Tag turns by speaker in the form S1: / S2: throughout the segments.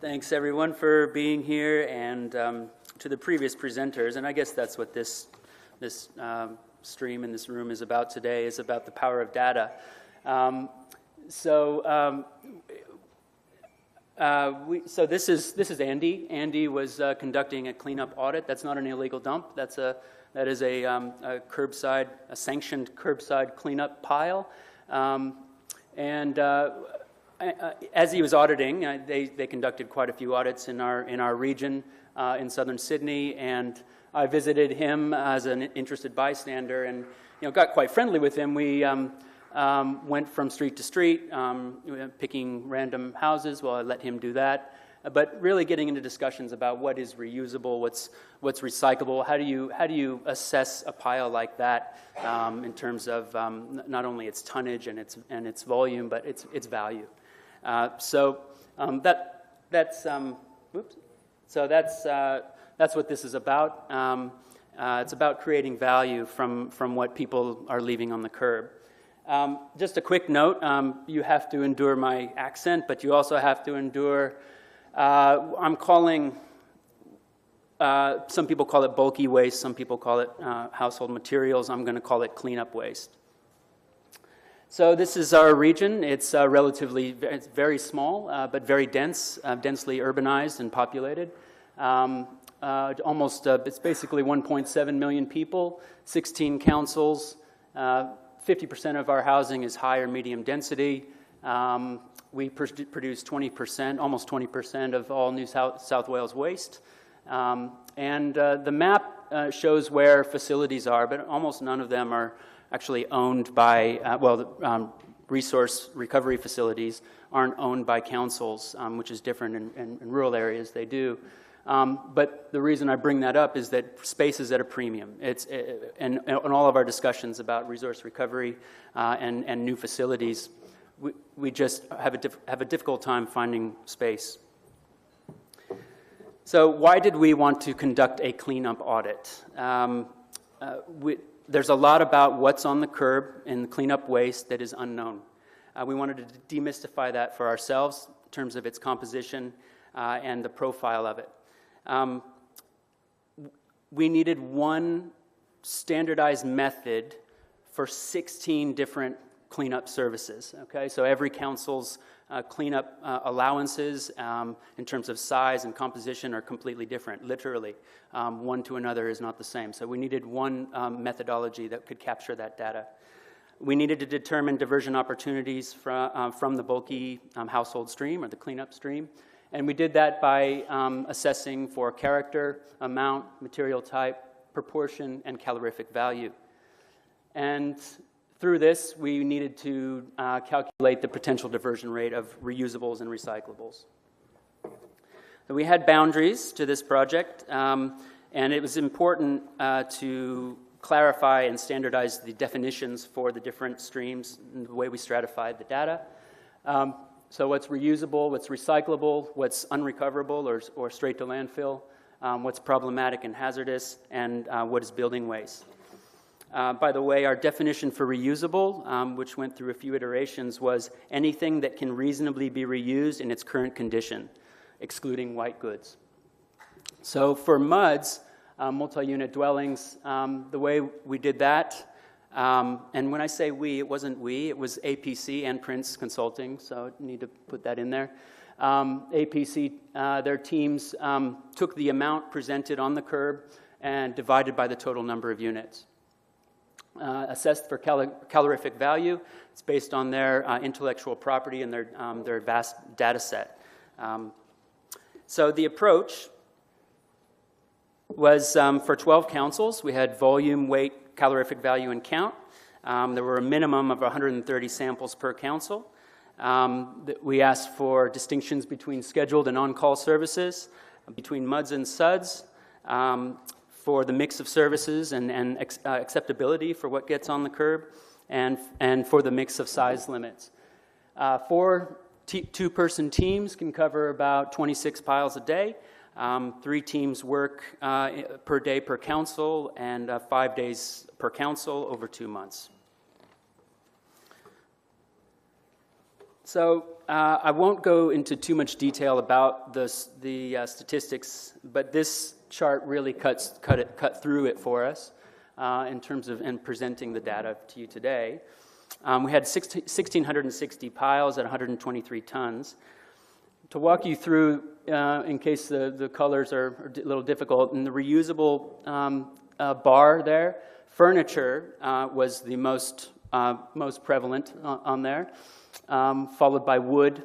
S1: Thanks everyone for being here, and to the previous presenters. And I guess that's what this stream in this room is about today, is about the power of data. So this is Andy. Andy was conducting a cleanup audit. That's not an illegal dump. That is a sanctioned curbside cleanup pile. As he was auditing, they conducted quite a few audits in our region in southern Sydney, and I visited him as an interested bystander, and got quite friendly with him. We went from street to street, picking random houses. Well, I let him do that, but really getting into discussions about what is reusable, what's recyclable. How do you assess a pile like that in terms of not only its tonnage and its volume, but its value. That's what this is about. It's about creating value from what people are leaving on the curb. Just a quick note, you have to endure my accent, but you also have to endure, I'm calling, some people call it bulky waste, some people call it household materials. I'm going to call it cleanup waste. So this is our region. It's it's very small, but very dense, densely urbanized and populated. It's basically 1.7 million people, 16 councils. 50% of our housing is high or medium density. We produce 20%, almost 20% of all New South Wales waste. The map shows where facilities are, but almost none of them are actually owned by, resource recovery facilities aren't owned by councils, which is different in rural areas. They do. But the reason I bring that up is that space is at a premium. In all of our discussions about resource recovery and new facilities, we just have a difficult time finding space. So why did we want to conduct a cleanup audit? There's a lot about what's on the curb and cleanup waste that is unknown. We wanted to demystify that for ourselves in terms of its composition and the profile of it. We needed one standardized method for 16 different cleanup services. Okay, so every council's cleanup allowances in terms of size and composition are completely different, literally. One to another is not the same. So we needed one methodology that could capture that data. We needed to determine diversion opportunities from the bulky household stream or the cleanup stream. And we did that by assessing for character, amount, material type, proportion, and calorific value. And through this, we needed to calculate the potential diversion rate of reusables and recyclables. So we had boundaries to this project, and it was important to clarify and standardize the definitions for the different streams and the way we stratified the data. So what's reusable, what's recyclable, what's unrecoverable or straight to landfill, what's problematic and hazardous, and what is building waste. By the way, our definition for reusable, which went through a few iterations, was anything that can reasonably be reused in its current condition, excluding white goods. So for MUDs, multi-unit dwellings, the way we did that, and when I say we, it wasn't we, it was APC and Prince Consulting, so I need to put that in there. APC, their teams took the amount presented on the curb and divided by the total number of units. Assessed for calorific value. It's based on their intellectual property and their vast data set. So the approach was for 12 councils. We had volume, weight, calorific value, and count. There were a minimum of 130 samples per council. We asked for distinctions between scheduled and on-call services, between MUDs and SUDs, for the mix of services and acceptability for what gets on the curb, and for the mix of size limits. 4 two-person teams can cover about 26 piles a day. 3 teams work per day per council, and 5 days per council over 2 months. So I won't go into too much detail about the statistics, but this chart really cut through it for us in terms of presenting the data to you today. We had 1,660 piles at 123 tons. To walk you through, in case the colors are a little difficult, in the reusable bar there, furniture was the most prevalent on there, followed by wood,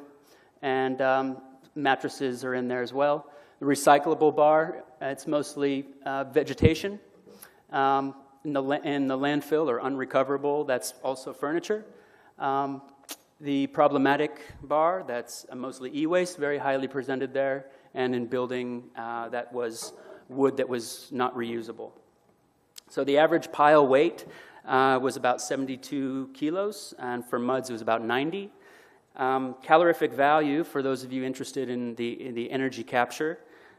S1: and mattresses are in there as well. The recyclable bar, it's mostly vegetation. In the landfill or unrecoverable, that's also furniture. The problematic bar, that's mostly e-waste, very highly presented there, and in building, that was wood that was not reusable. So the average pile weight was about 72 kilos, and for muds it was about 90. Calorific value, for those of you interested in the energy capture,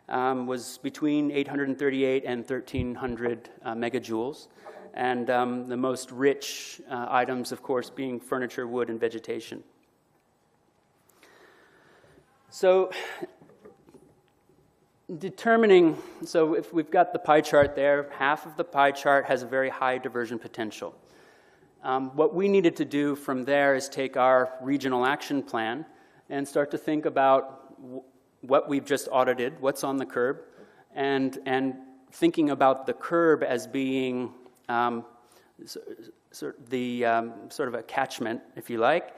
S1: was between 838 and 1,300 megajoules. And the most rich items, of course, being furniture, wood, and vegetation. So so if we've got the pie chart there, half of the pie chart has a very high diversion potential. What we needed to do from there is take our regional action plan and start to think about what we've just audited, what's on the curb, and thinking about the curb as being sort of a catchment, if you like.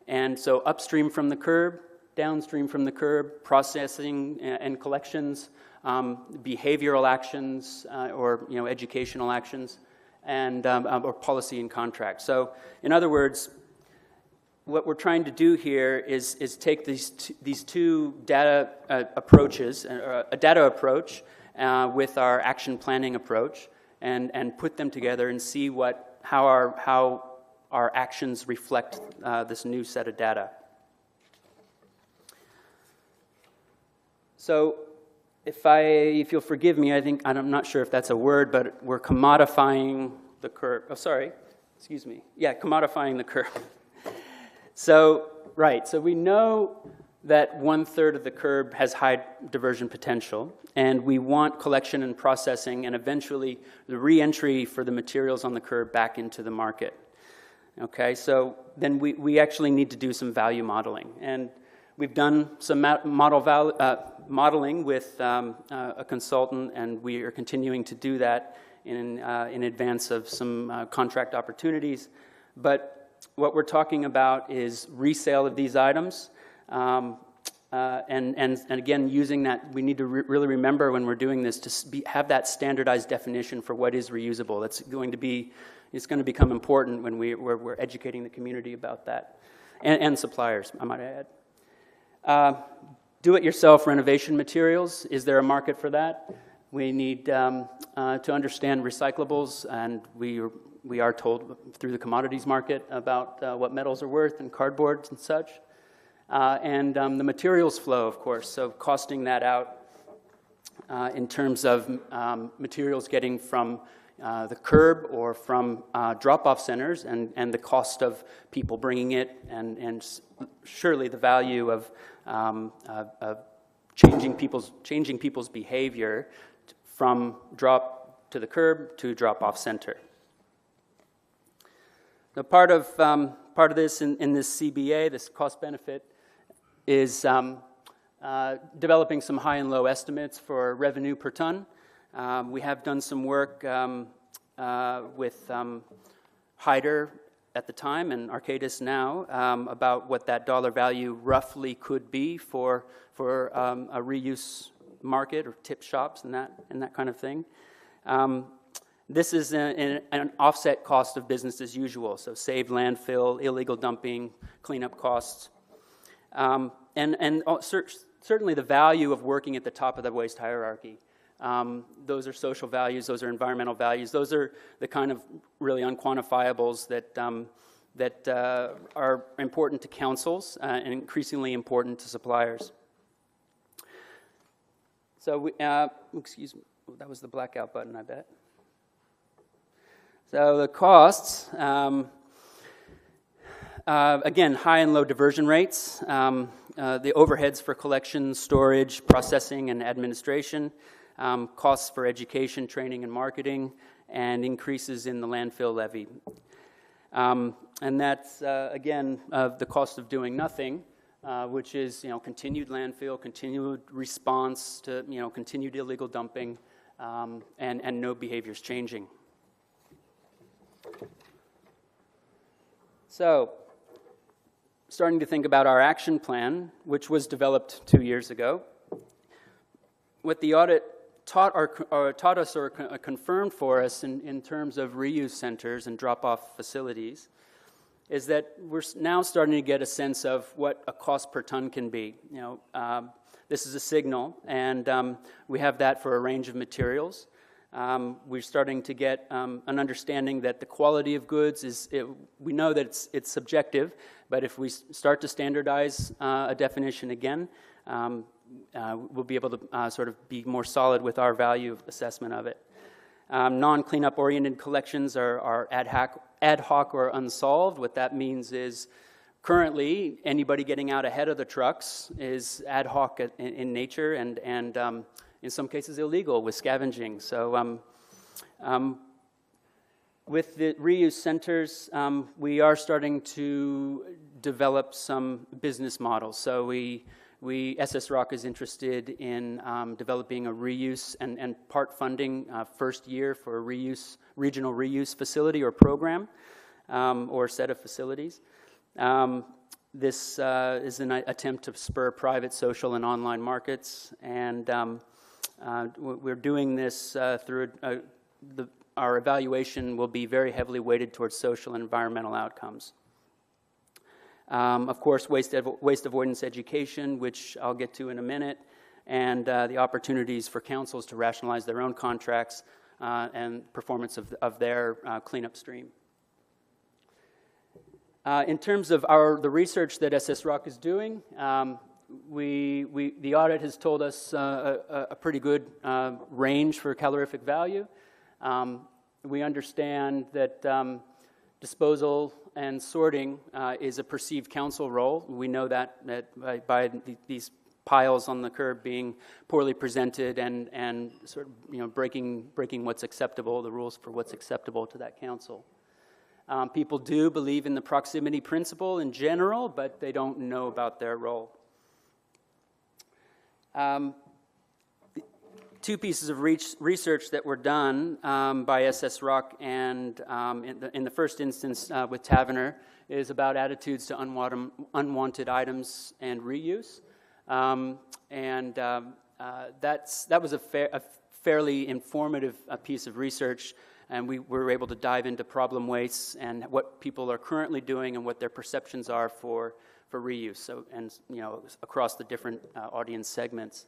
S1: And so upstream from the curb, downstream from the curb, processing and collections, behavioral actions, or educational actions, and or policy and contract. So, in other words, what we're trying to do here is take these two data approaches, a data approach with our action planning approach, and put them together and see how our actions reflect this new set of data. So, if you'll forgive me, I'm not sure if that's a word, but we're commodifying the curve. Oh, sorry, excuse me. Yeah, commodifying the curve. So, right, so we know that 1/3 of the curb has high diversion potential, and we want collection and processing and eventually the re-entry for the materials on the curb back into the market. Okay, so then we actually need to do some value modeling, and we've done some modeling with a consultant, and we are continuing to do that in advance of some contract opportunities. But what we're talking about is resale of these items, and again, using that, we need to really remember when we're doing this to have that standardized definition for what is reusable. It's going to become important when we're educating the community about that, and suppliers, I might add. Do-it-yourself renovation materials, is there a market for that? We need to understand recyclables, and we are told through the commodities market about what metals are worth and cardboards and such. And the materials flow, of course, so costing that out in terms of materials getting from the curb or from drop-off centers, and the cost of people bringing it, and surely the value of changing people's behavior from drop to the curb to drop-off center. Now, part of this in this CBA, this cost benefit, is developing some high and low estimates for revenue per ton. We have done some work with Hyder at the time and Arcadis now about what that dollar value roughly could be for a reuse market or tip shops and that kind of thing. This is an offset cost of business as usual, so saved landfill, illegal dumping, cleanup costs, and certainly the value of working at the top of the waste hierarchy. Those are social values, those are environmental values, those are the kind of really unquantifiables that are important to councils and increasingly important to suppliers. So, excuse me, that was the blackout button, I bet. So the costs, Again, high and low diversion rates, the overheads for collection, storage, processing, and administration, costs for education, training, and marketing, and increases in the landfill levy. And that's, again, the cost of doing nothing, which is, continued landfill, continued response to, continued illegal dumping, and no behaviors changing. So, starting to think about our action plan, which was developed 2 years ago. What the audit taught us or confirmed for us in terms of reuse centers and drop-off facilities is that we're now starting to get a sense of what a cost per ton can be. This is a signal, and we have that for a range of materials. We're starting to get an understanding that the quality of goods we know that it's subjective, but if we start to standardize a definition again, we'll be able to sort of be more solid with our value assessment of it. Non-cleanup oriented collections are ad hoc or unsolved. What that means is currently anybody getting out ahead of the trucks is ad hoc in nature and in some cases illegal with scavenging. So with the reuse centers, we are starting to develop some business models. So SS Rock is interested in developing a reuse and part funding first year for a regional reuse facility or program or set of facilities. This is an attempt to spur private, social, and online markets, and we're doing this through our evaluation will be very heavily weighted towards social and environmental outcomes. Of course, waste avoidance education, which I'll get to in a minute, and the opportunities for councils to rationalize their own contracts and performance of their cleanup stream. In terms of the research that SS Rock is doing, the audit has told us a pretty good range for calorific value. We understand that disposal and sorting is a perceived council role. We know that by these piles on the curb being poorly presented and sort of breaking what's acceptable, the rules for what's acceptable to that council. People do believe in the proximity principle in general, but they don't know about their role. Two pieces of research that were done by SS Rock and in the first instance with Taverner is about attitudes to unwanted items and reuse. That was a fairly informative piece of research, and we were able to dive into problem wastes and what people are currently doing and what their perceptions are for reuse, so, and across the different audience segments.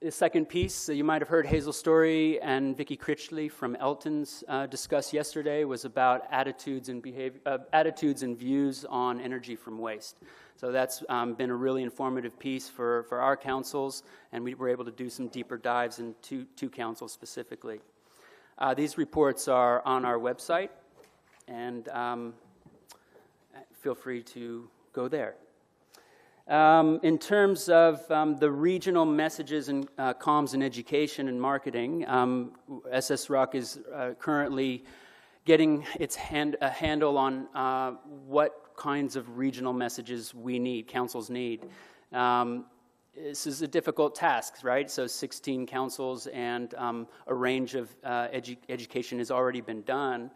S1: The second piece, you might have heard Hazel Story and Vicki Critchley from Elton's discuss yesterday, was about attitudes and views on energy from waste. So that's been a really informative piece for our councils, and we were able to do some deeper dives into two councils specifically. These reports are on our website, and feel free to go there. In terms of the regional messages and comms and education and marketing, SS Rock is currently getting its a handle on what kinds of regional messages we need, councils need. This is a difficult task, right? So 16 councils and a range of education has already been done.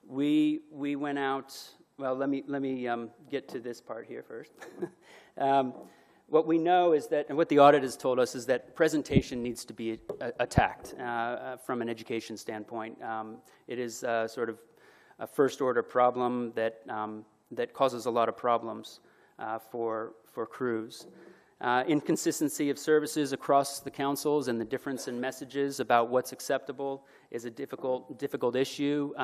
S1: We went out. Well, let me get to this part here first. What we know is that, and what the audit has told us, is that presentation needs to be attacked from an education standpoint. It is sort of a first-order problem that causes a lot of problems for crews. Inconsistency of services across the councils and the difference in messages about what's acceptable is a difficult issue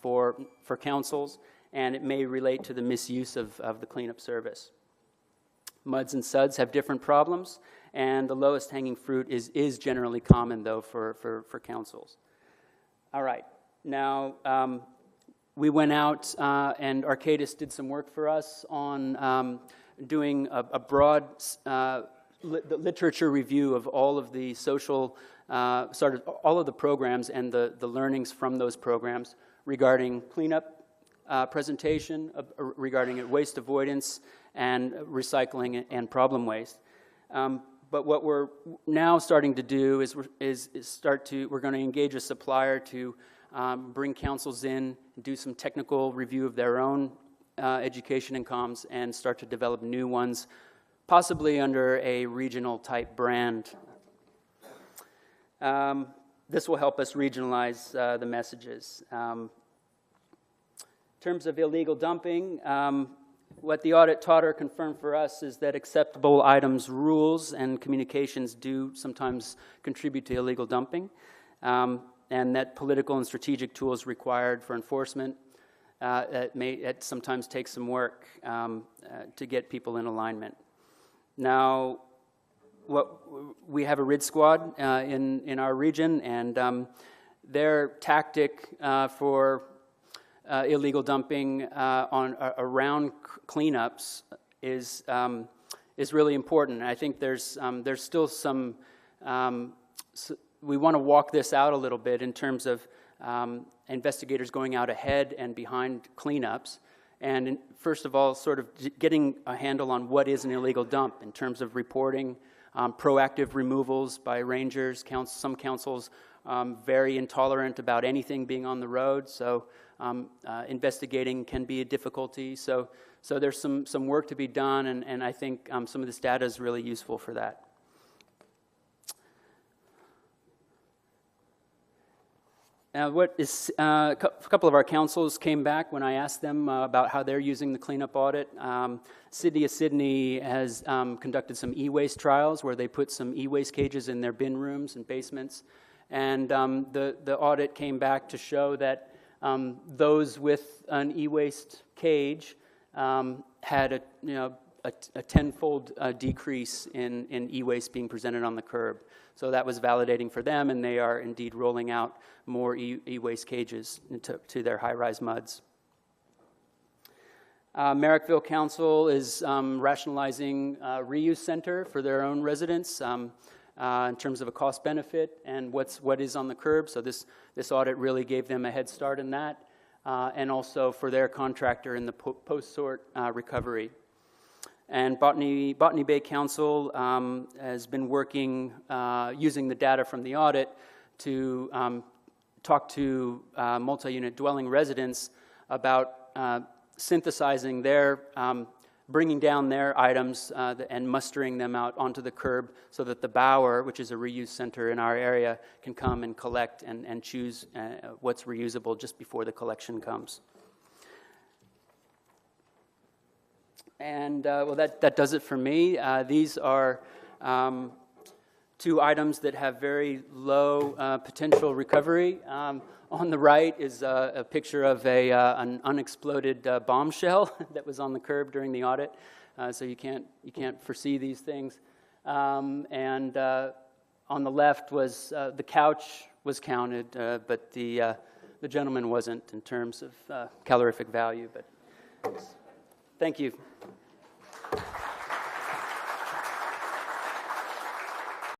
S1: for councils, and it may relate to the misuse of the cleanup service. MUDs and SUDs have different problems, and the lowest hanging fruit is generally common, though, for councils. All right. Now, we went out and Arcadis did some work for us on doing a broad literature review of all of the social, all of the programs and the learnings from those programs regarding cleanup presentation, regarding waste avoidance, and recycling and problem waste. But what we're now starting to do is we're going to engage a supplier to bring councils in, do some technical review of their own education and comms, and start to develop new ones, possibly under a regional type brand. This will help us regionalize the messages. In terms of illegal dumping, what the audit taught or confirmed for us is that acceptable items rules and communications do sometimes contribute to illegal dumping, and that political and strategic tools required for enforcement it sometimes takes some work to get people in alignment. Now, we have a RID squad in our region, and their tactic for illegal dumping around cleanups is really important. I think there's still some. We want to walk this out a little bit in terms of investigators going out ahead and behind cleanups, and first of all, sort of getting a handle on what is an illegal dump in terms of reporting, proactive removals by rangers. Some councils very intolerant about anything being on the road, so investigating can be a difficulty. So there's some work to be done, and I think some of this data is really useful for that. A couple of our councils came back when I asked them about how they're using the cleanup audit. City of Sydney has conducted some e-waste trials where they put some e-waste cages in their bin rooms and basements, and the audit came back to show that those with an e-waste cage had a tenfold decrease in e-waste being presented on the curb. So that was validating for them, and they are indeed rolling out more e-waste cages to their high-rise MUDs. Merrickville Council is rationalizing a reuse center for their own residents in terms of a cost benefit and what is on the curb. So this audit really gave them a head start in that, and also for their contractor in the post-sort recovery. And Botany Bay Council has been working using the data from the audit to talk to multi-unit dwelling residents about synthesizing their, bringing down their items and mustering them out onto the curb so that the Bower, which is a reuse center in our area, can come and collect and choose what's reusable just before the collection comes. And well, that does it for me. These are two items that have very low potential recovery. On the right is a picture of an unexploded bombshell that was on the curb during the audit. So you can't foresee these things. And on the left was the couch was counted, but the gentleman wasn't in terms of calorific value. But thank you.